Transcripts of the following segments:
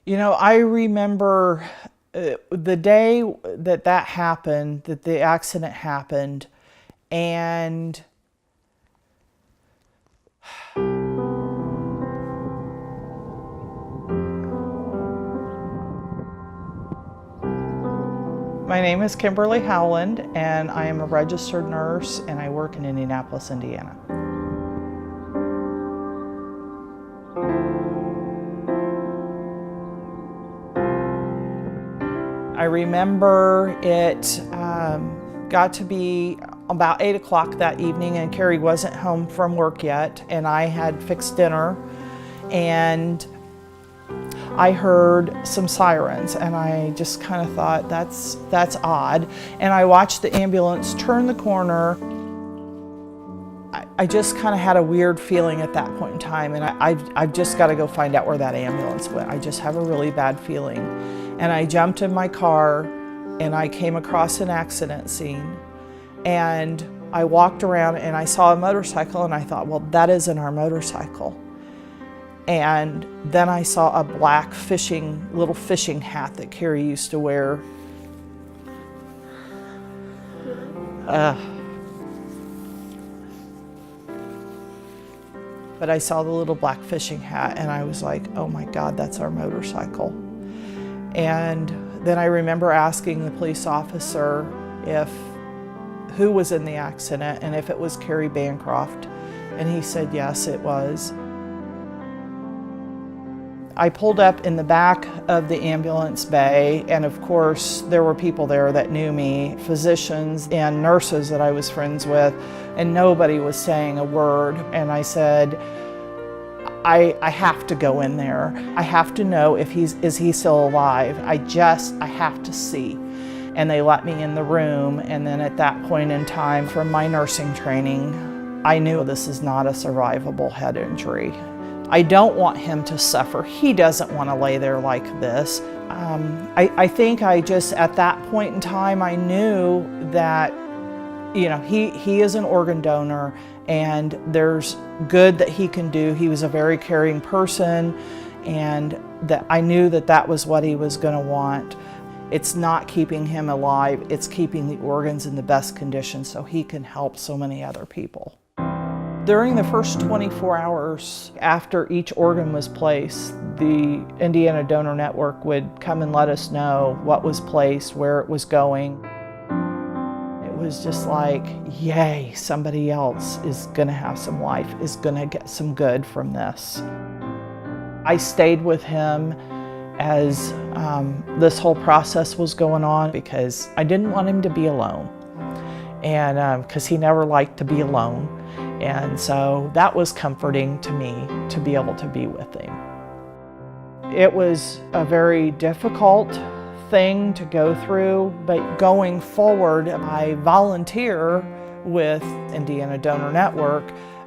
You know, I remember the day that happened, that the accident happened, and my name is Kimberly Howland, and I am a registered nurse, and I work in Indianapolis, Indiana. I remember it got to be about 8 o'clock that evening, and Carrie wasn't home from work yet, and I had fixed dinner, and I heard some sirens, and I just kind of thought, that's odd. And I watched the ambulance turn the corner. I just kind of had a weird feeling at that point in time, and I've just got to go find out where that ambulance went. I just have a really bad feeling. And I jumped in my car, and I came across an accident scene, and I walked around and I saw a motorcycle, and I thought, well, that isn't our motorcycle. And then I saw a black little fishing hat that Carrie used to wear. But I saw the little black fishing hat, and I was like, oh my God, that's our motorcycle. And then I remember asking the police officer who was in the accident and if it was Carrie Bancroft, and he said yes, it was. I pulled up in the back of the ambulance bay, and of course there were people there that knew me, physicians and nurses that I was friends with, and nobody was saying a word. And I said, I have to go in there. I have to know if is he still alive. I have to see. And they let me in the room, and then at that point in time, from my nursing training, I knew this is not a survivable head injury. I don't want him to suffer. He doesn't want to lay there like this. I think I just, at that point in time, I knew that, you know, he is an organ donor, and there's good that he can do. He was a very caring person, and that I knew that was what he was going to want. It's not keeping him alive, it's keeping the organs in the best condition so he can help so many other people. During the first 24 hours after each organ was placed, the Indiana Donor Network would come and let us know what was placed, where it was going. It was just like, yay, somebody else is gonna have some life, is gonna get some good from this. I stayed with him as this whole process was going on, because I didn't want him to be alone, and because he never liked to be alone. And so that was comforting to me, to be able to be with him. It was a very difficult thing to go through, but going forward, I volunteer with Indiana Donor Network.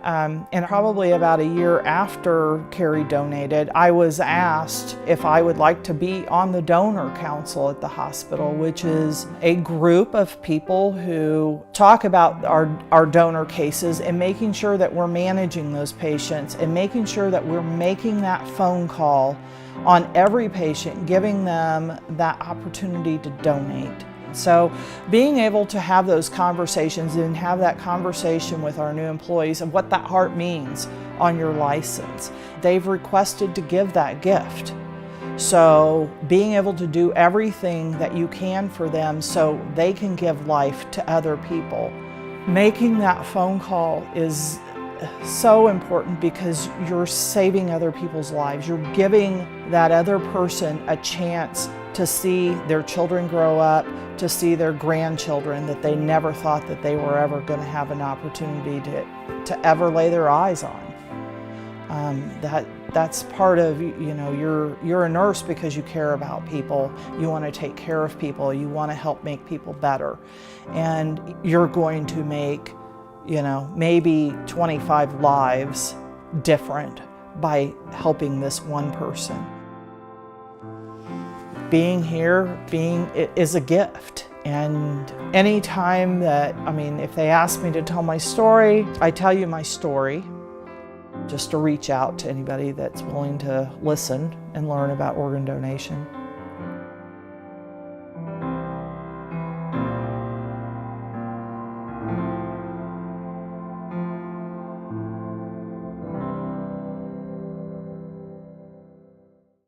And probably about a year after Carrie donated, I was asked if I would like to be on the donor council at the hospital, which is a group of people who talk about our donor cases and making sure that we're managing those patients and making sure that we're making that phone call on every patient, giving them that opportunity to donate. So being able to have those conversations and have that conversation with our new employees of what that heart means on your license. They've requested to give that gift. So being able to do everything that you can for them so they can give life to other people. Making that phone call is so important, because you're saving other people's lives. You're giving that other person a chance to see their children grow up, to see their grandchildren that they never thought that they were ever going to have an opportunity to ever lay their eyes on. That's part of, you know, you're a nurse because you care about people. You want to take care of people. You want to help make people better. And you're going to make, you know, maybe 25 lives different by helping this one person. Being here, is a gift. And anytime that, if they ask me to tell my story, I tell you my story. just to reach out to anybody that's willing to listen and learn about organ donation.